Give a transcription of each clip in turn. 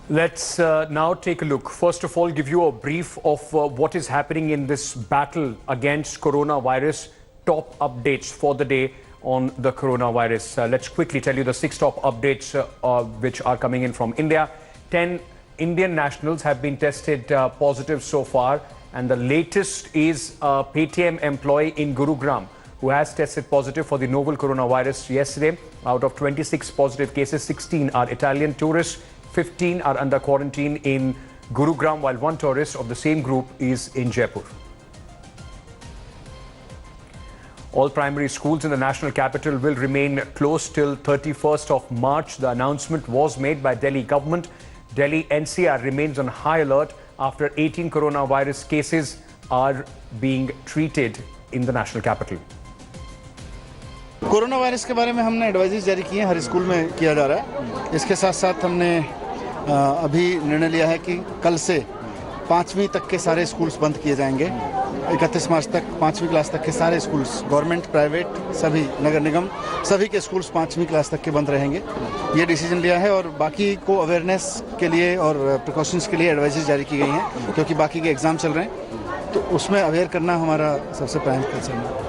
Let's now take a look. First of all, give you a brief of what is happening in this battle against coronavirus. Top updates for the day on the coronavirus. Let's quickly tell you the 6 top updates which are coming in from India. 10 Indian nationals have been tested positive so far, and the latest is a Paytm employee in Gurugram who has tested positive for the novel coronavirus yesterday. Out of 26 positive cases, 16 are Italian tourists. 15 are under quarantine in Gurugram, while one tourist of the same group is in Jaipur. All primary schools in the national capital will remain closed till 31st of March. The announcement was made by Delhi government. Delhi NCR remains on high alert after 18 coronavirus cases are being treated in the national capital. Corona virus के बारे में हमने advisories जारी की हैं, हर school में किया जा रहा है। इसके साथ साथ हमने अभी निर्णय लिया है कि कल से 5वीं तक के सारे स्कूल्स बंद किए जाएंगे। 31 मार्च तक 5वीं क्लास तक के सारे स्कूल्स, गवर्नमेंट, प्राइवेट, सभी नगर निगम, सभी के स्कूल्स 5वीं क्लास तक के बंद रहेंगे। ये डिसीजन लिया है और बाकी को अवेयरनेस के लिए और प्रिकॉशंस के लिए एडवाइजरीज जारी की गई हैं, क्योंकि बाकी के एग्ज़ाम चल रहे हैं, तो उसमें अवेयर करना हमारा सबसे प्राइम कंसर्न है।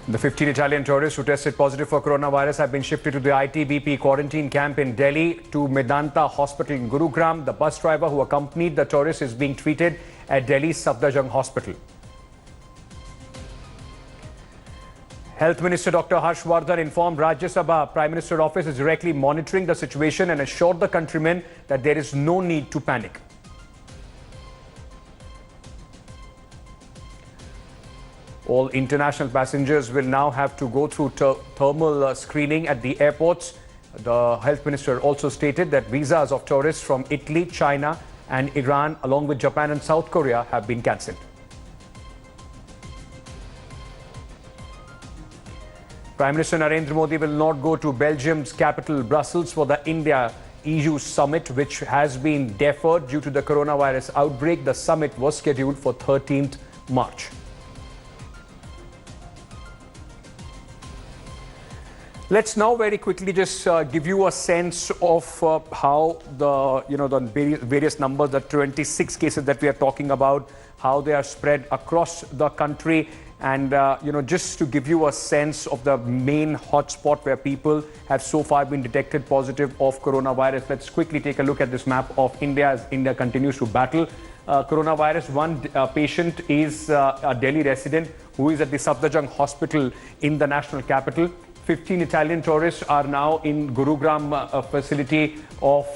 The 15 Italian tourists who tested positive for coronavirus have been shifted to the ITBP quarantine camp in Delhi to Medanta Hospital in Gurugram. The bus driver who accompanied the tourists is being treated at Delhi's Safdarjung Hospital. Health Minister Dr. Harshvardhan informed Rajya Sabha Prime Minister's office is directly monitoring the situation and assured the countrymen that there is no need to panic. All international passengers will now have to go through thermal screening at the airports. The health minister also stated that visas of tourists from Italy, China and Iran, along with Japan and South Korea, have been cancelled. Prime Minister Narendra Modi will not go to Belgium's capital, Brussels, for the India-EU summit, which has been deferred due to the coronavirus outbreak. The summit was scheduled for 13th March. Let's now very quickly just give you a sense of how the various numbers, the 26 cases that we are talking about, how they are spread across the country, and just to give you a sense of the main hotspot where people have so far been detected positive of coronavirus. Let's quickly take a look at this map of India as India continues to battle coronavirus. One patient is a Delhi resident who is at the Safdarjung Hospital in the national capital. 15 Italian tourists are now in Gurugram facility of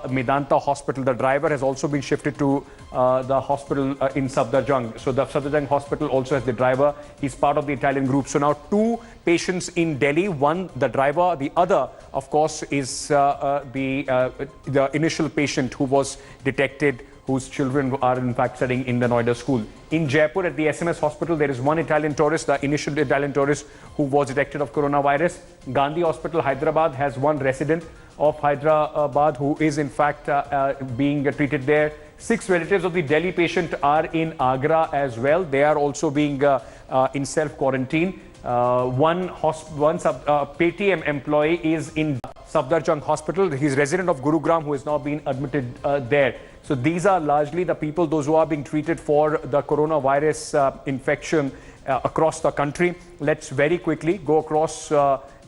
Medanta Hospital. The driver has also been shifted to the hospital in Safdarjung. So the Safdarjung Hospital also has the driver. He's part of the Italian group. So now 2 patients in Delhi, one the driver, the other of course is the initial patient who was detected, whose children are in fact studying in the Noida school. In Jaipur at the SMS hospital, there is one Italian tourist, the initial Italian tourist who was detected of coronavirus. Gandhi Hospital, Hyderabad has one resident of Hyderabad who is in fact being treated there. 6 relatives of the Delhi patient are in Agra as well. They are also being in self-quarantine. One Paytm employee is in Safdarjung Hospital. He's resident of Gurugram who has now been admitted there. So these are largely the people, those who are being treated for the coronavirus infection across the country. Let's very quickly go across,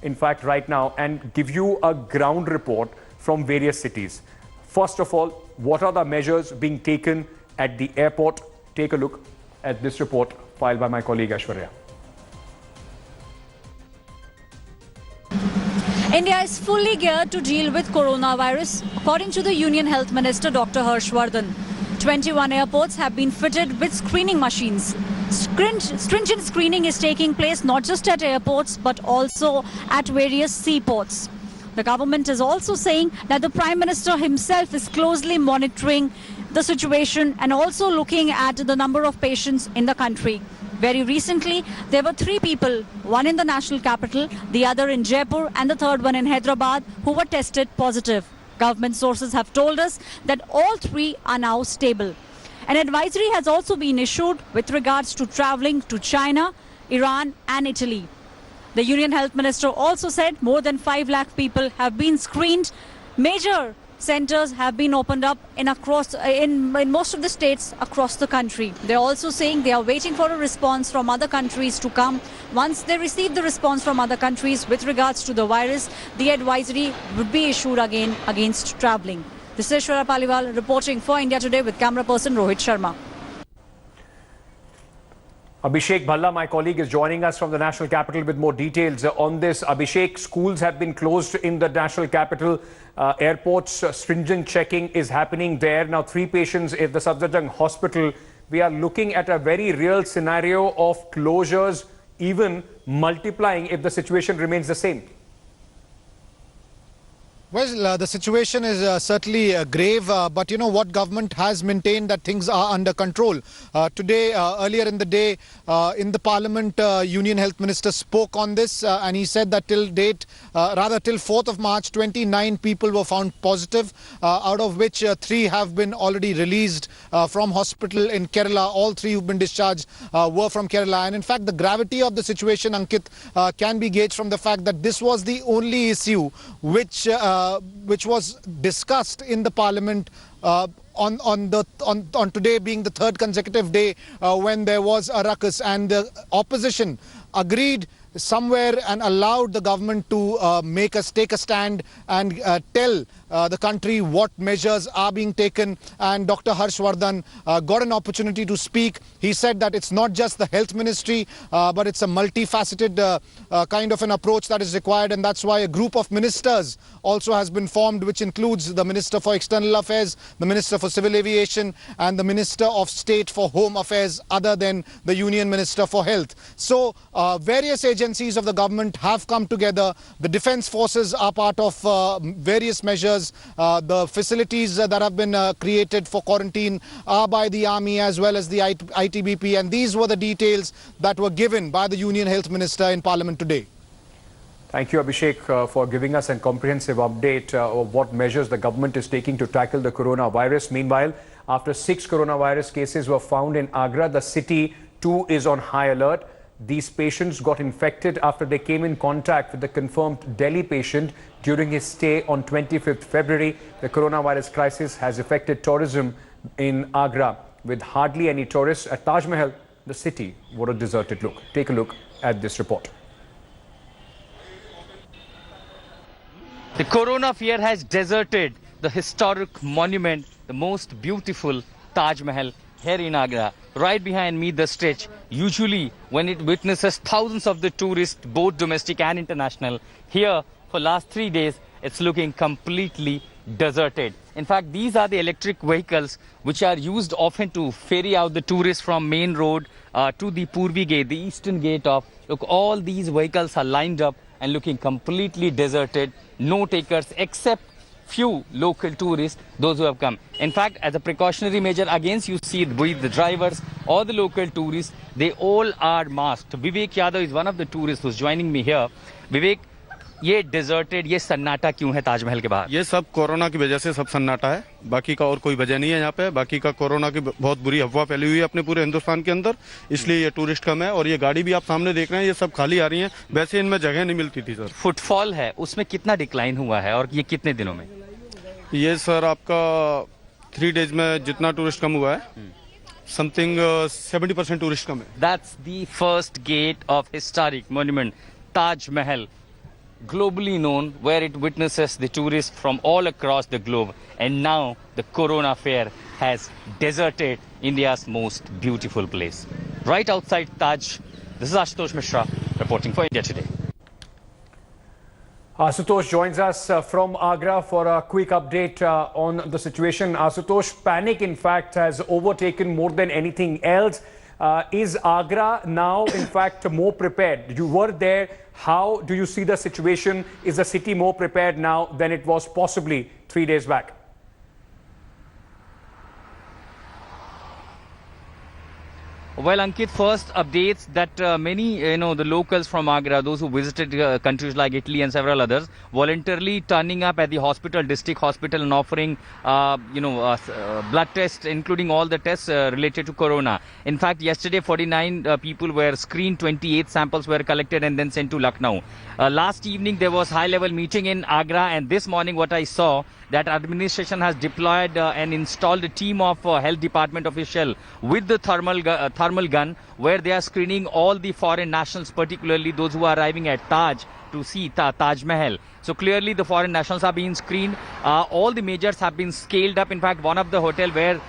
in fact, right now and give you a ground report from various cities. First of all, what are the measures being taken at the airport? Take a look at this report filed by my colleague Ashwarya. India is fully geared to deal with coronavirus, according to the Union Health Minister Dr. Harshvardhan. 21 airports have been fitted with screening machines. Stringent screening is taking place not just at airports but also at various seaports. The government is also saying that the Prime Minister himself is closely monitoring the situation and also looking at the number of patients in the country. Very recently, there were 3 people, one in the national capital, the other in Jaipur and the third one in Hyderabad, who were tested positive. Government sources have told us that all 3 are now stable. An advisory has also been issued with regards to travelling to China, Iran and Italy. The Union Health Minister also said more than 5 lakh people have been screened. Major centers have been opened up in most of the states across the country. They're also saying they are waiting for a response from other countries to come. Once they receive the response from other countries with regards to the virus, the advisory would be issued again against travelling. This is Shwara Paliwal reporting for India Today with camera person Rohit Sharma. Abhishek Bhalla, my colleague, is joining us from the national capital with more details on this. Abhishek, schools have been closed in the national capital. Airports, stringent checking is happening there. Now, 3 patients at the Safdarjung Hospital. We are looking at a very real scenario of closures, even multiplying if the situation remains the same. Well, the situation is certainly grave, but you know what, government has maintained that things are under control. Today, earlier in the day, in the parliament, Union Health Minister spoke on this and he said that till date, till 4th of March, 29 people were found positive, out of which 3 have been already released from hospital in Kerala. All 3 who've been discharged were from Kerala. And in fact, the gravity of the situation, Ankit, can be gauged from the fact that this was the only issue which was discussed in the parliament on today being the 3rd consecutive day when there was a ruckus, and the opposition agreed somewhere and allowed the government to take a stand and tell the country what measures are being taken. And Dr. Harsh Vardhan got an opportunity to speak. He said that it's not just the health ministry, but it's a multifaceted kind of an approach that is required, and that's why a group of ministers also has been formed, which includes the Minister for External Affairs, the Minister for Civil Aviation, and the Minister of State for Home Affairs, other than the Union Minister for Health. So various agencies of the government have come together. The defense forces are part of various measures. The facilities that have been created for quarantine are by the army as well as the ITBP, and these were the details that were given by the Union Health Minister in Parliament today. Thank you, Abhishek, for giving us a comprehensive update of what measures the government is taking to tackle the coronavirus. Meanwhile, after 6 coronavirus cases were found in Agra, the city too is on high alert. These patients got infected after they came in contact with the confirmed Delhi patient during his stay on 25th February. The coronavirus crisis has affected tourism in Agra. With hardly any tourists at Taj Mahal, the city wore a deserted look. Take a look at this report. The corona fear has deserted the historic monument, the most beautiful Taj Mahal here in Agra. Right behind me, the stretch, usually when it witnesses thousands of the tourists, both domestic and international, here for last 3 days, it's looking completely deserted. In fact, these are the electric vehicles which are used often to ferry out the tourists from main road to the Purvi gate, the eastern gate of. Look, all these vehicles are lined up and looking completely deserted. No takers except few local tourists, those who have come. In fact, as a precautionary measure against, you see the drivers or the local tourists, they all are masked. Vivek Yadav is one of the tourists who's joining me here. Vivek, ये deserted, ये सन्नाटा क्यों है ताजमहल के बाहर? ये सब corona की वजह से सब सन्नाटा है, बाकी का और कोई वजह नहीं है यहाँ पे। बाकी का कोरोना की बहुत बुरी अफवाह फैली हुई है अपने पूरे हिंदुस्तान के अंदर, इसलिए ये टूरिस्ट कम है। और ये गाड़ी भी आप सामने देख रहे हैं, ये सब खाली आ रही है। वैसे इनमें जगह नहीं मिलती थी सर। फुटफॉल है, उसमें कितना डिक्लाइन हुआ है और ये कितने दिनों में? ये सर आपका 3 डेज में जितना टूरिस्ट कम हुआ है, समथिंग 70% टूरिस्ट कम है। That's the first gate of historic monument, Taj Mahal, globally known, where it witnesses the tourists from all across the globe. And now the corona fear has deserted India's most beautiful place. Right outside Taj, this is Ashutosh Mishra reporting for India Today. Ashutosh joins us from Agra for a quick update on the situation. Ashutosh, panic in fact has overtaken more than anything else. Is Agra now in fact more prepared? You were there. How do you see the situation? Is the city more prepared now than it was possibly 3 days back? Well, Ankit, first updates that many, the locals from Agra, those who visited countries like Italy and several others, voluntarily turning up at the hospital, district hospital, and offering, blood tests, including all the tests related to corona. In fact, yesterday, 49 people were screened, 28 samples were collected and then sent to Lucknow. Last evening, there was high-level meeting in Agra, and this morning, what I saw, that administration has deployed and installed a team of health department official with the thermal gun, where they are screening all the foreign nationals, particularly those who are arriving at Taj to see Taj Mahal. So clearly the foreign nationals are being screened. All the measures have been scaled up. In fact, one of the hotel where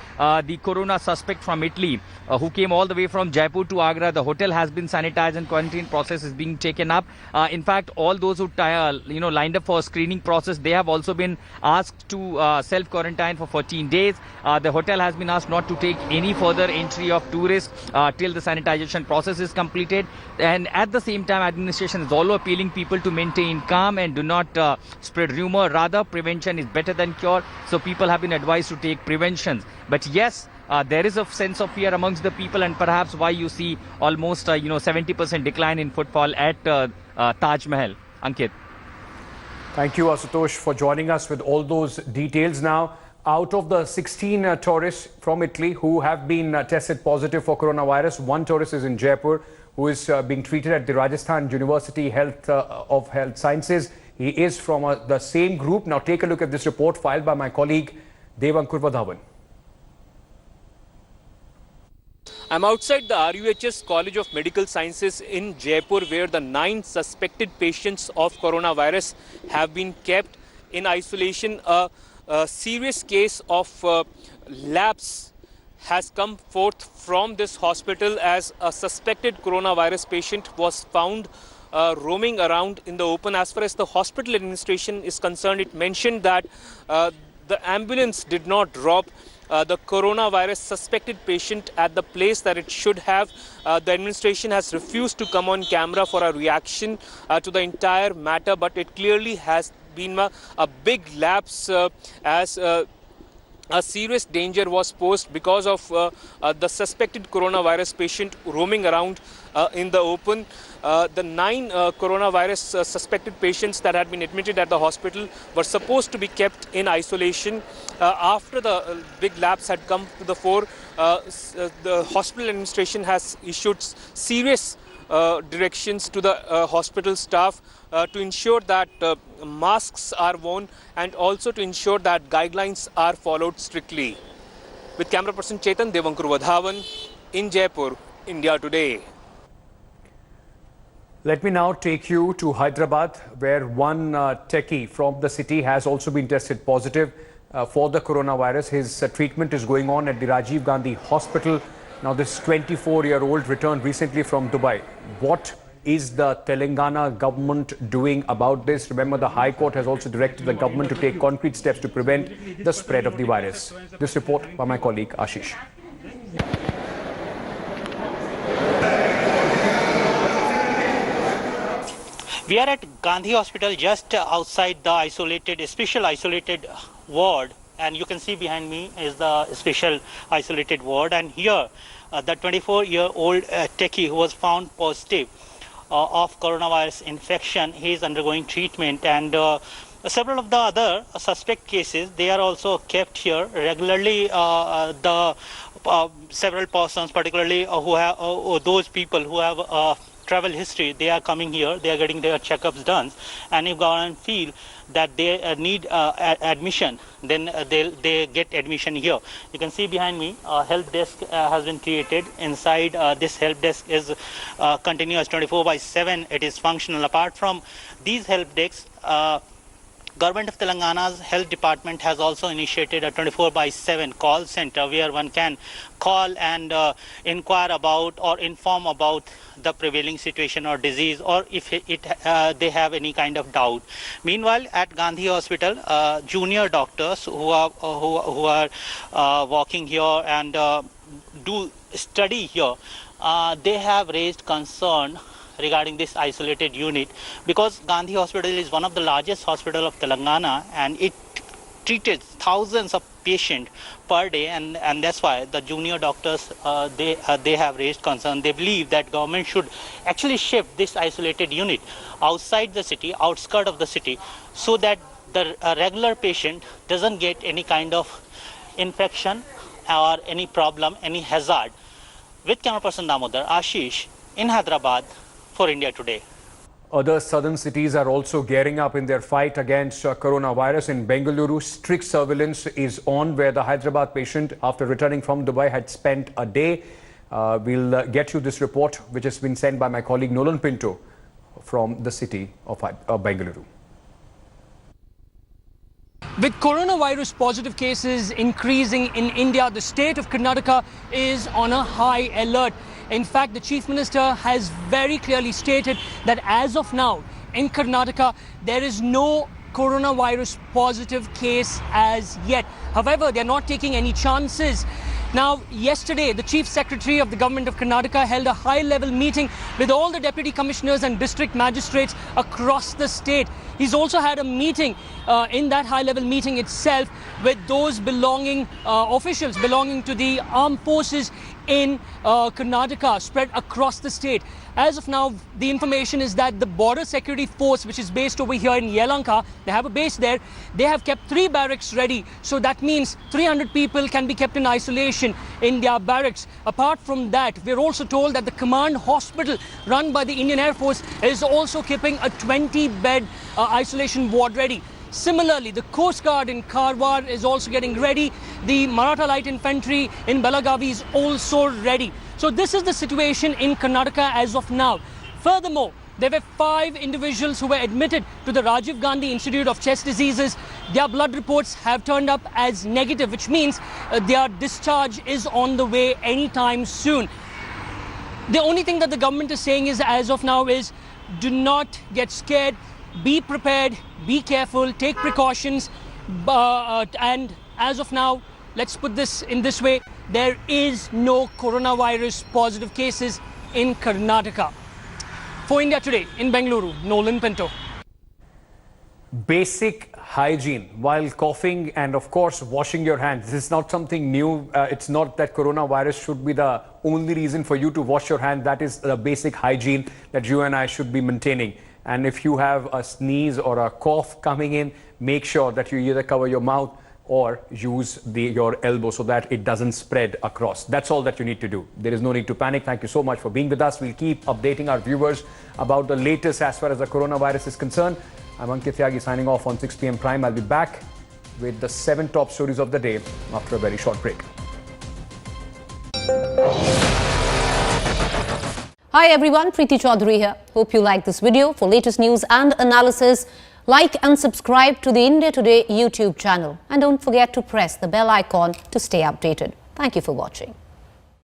the corona suspect from Italy, who came all the way from Jaipur to Agra, the hotel has been sanitized and quarantine process is being taken up. In fact, all those who lined up for screening process, they have also been asked to self-quarantine for 14 days. The hotel has been asked not to take any further entry of tourists till the sanitization process is completed. And at the same time, administration is also appealing people to maintain calm and do not spread rumor. Rather, prevention is better than cure. So people have been advised to take preventions. But yes, there is a sense of fear amongst the people, and perhaps why you see almost 70% decline in footfall at Taj Mahal. Ankit. Thank you, Asutosh, for joining us with all those details. Now, out of the 16 tourists from Italy who have been tested positive for coronavirus, one tourist is in Jaipur, who is being treated at the Rajasthan University of Health Sciences. He is from the same group. Now take a look at this report filed by my colleague Devankur Vadhavan. I'm outside the RUHS College of Medical Sciences in Jaipur, where the 9 suspected patients of coronavirus have been kept in isolation. A serious case of lapse has come forth from this hospital, as a suspected coronavirus patient was found roaming around in the open. As far as the hospital administration is concerned, it mentioned that the ambulance did not drop the coronavirus suspected patient at the place that it should have. The administration has refused to come on camera for a reaction to the entire matter, but it clearly has been a big lapse, as a serious danger was posed because of the suspected coronavirus patient roaming around in the open. The 9 coronavirus suspected patients that had been admitted at the hospital were supposed to be kept in isolation. After the big lapse had come to the fore, the hospital administration has issued serious directions to the hospital staff to ensure that masks are worn and also to ensure that guidelines are followed strictly. With camera person Chetan, Devankur Vadhavan in Jaipur, India Today. Let me now take you to Hyderabad, where one techie from the city has also been tested positive for the coronavirus. His treatment is going on at the Rajiv Gandhi Hospital. Now, this 24-year-old returned recently from Dubai. What is the Telangana government doing about this? Remember, the High Court has also directed the government to take concrete steps to prevent the spread of the virus. This report by my colleague Ashish. We are at Gandhi Hospital, just outside the special isolated ward, and you can see behind me is the special isolated ward. And here, the 24-year-old techie who was found positive of coronavirus infection, he is undergoing treatment, and several of the other suspect cases, they are also kept here regularly. Several persons, particularly who have those people who have travel history, they are coming here, they are getting their checkups done, and if government feel that they need admission, then they get admission here. You can see behind me a help desk has been created. Inside this help desk is continuous 24/7. It is functional. Apart from these help desks, Government of Telangana's health department has also initiated a 24/7 call center where one can call and inquire about or inform about the prevailing situation or disease, or if they have any kind of doubt. Meanwhile, at Gandhi Hospital, junior doctors who are working here and do study here, they have raised concern regarding this isolated unit, because Gandhi Hospital is one of the largest hospital of Telangana, and it treated thousands of patients per day, and that's why the junior doctors they have raised concern. They believe that government should actually shift this isolated unit outside the city, outskirts of the city, so that the regular patient doesn't get any kind of infection or any problem, any hazard. With camera person Damodar, Ashish in Hyderabad for India Today. Other southern cities are also gearing up in their fight against coronavirus. In Bengaluru, strict surveillance is on, where the Hyderabad patient, after returning from Dubai, had spent a day. We'll get you this report, which has been sent by my colleague Nolan Pinto from the city of Bengaluru. With coronavirus positive cases increasing in India, the state of Karnataka is on a high alert. In fact, the Chief Minister has very clearly stated that as of now, in Karnataka, there is no coronavirus positive case as yet. However, they're not taking any chances. Now, yesterday, the Chief Secretary of the Government of Karnataka held a high-level meeting with all the Deputy Commissioners and District Magistrates across the state. He's also had a meeting in that high-level meeting itself with those officials belonging to the armed forces in Karnataka, spread across the state. As of now, the information is that the Border Security Force, which is based over here in Yelahanka, they have a base there. They have kept 3 barracks ready. So that means 300 people can be kept in isolation in their barracks. Apart from that, we're also told that the command hospital run by the Indian Air Force is also keeping a 20-bed isolation ward ready. Similarly, the Coast Guard in Karwar is also getting ready. The Maratha Light Infantry in Belagavi is also ready. So this is the situation in Karnataka as of now. Furthermore, there were 5 individuals who were admitted to the Rajiv Gandhi Institute of Chest Diseases. Their blood reports have turned up as negative, which means their discharge is on the way anytime soon. The only thing that the government is saying is, as of now, is do not get scared. Be prepared, be careful, take precautions, and as of now, let's put this in this way, there is no coronavirus positive cases in Karnataka. For India Today, in Bengaluru, Nolan Pinto. Basic hygiene while coughing and of course washing your hands. This is not something new. It's not that coronavirus should be the only reason for you to wash your hands. That is the basic hygiene that you and I should be maintaining. And if you have a sneeze or a cough coming in, make sure that you either cover your mouth or use your elbow so that it doesn't spread across. That's all that you need to do. There is no need to panic. Thank you so much for being with us. We'll keep updating our viewers about the latest as far as the coronavirus is concerned. I'm Ankit Tyagi signing off on 6 p.m. Prime. I'll be back with the 7 top stories of the day after a very short break. Hi everyone, Preeti Chaudhary here. Hope you like this video. For latest news and analysis, like and subscribe to the India Today YouTube channel. And don't forget to press the bell icon to stay updated. Thank you for watching.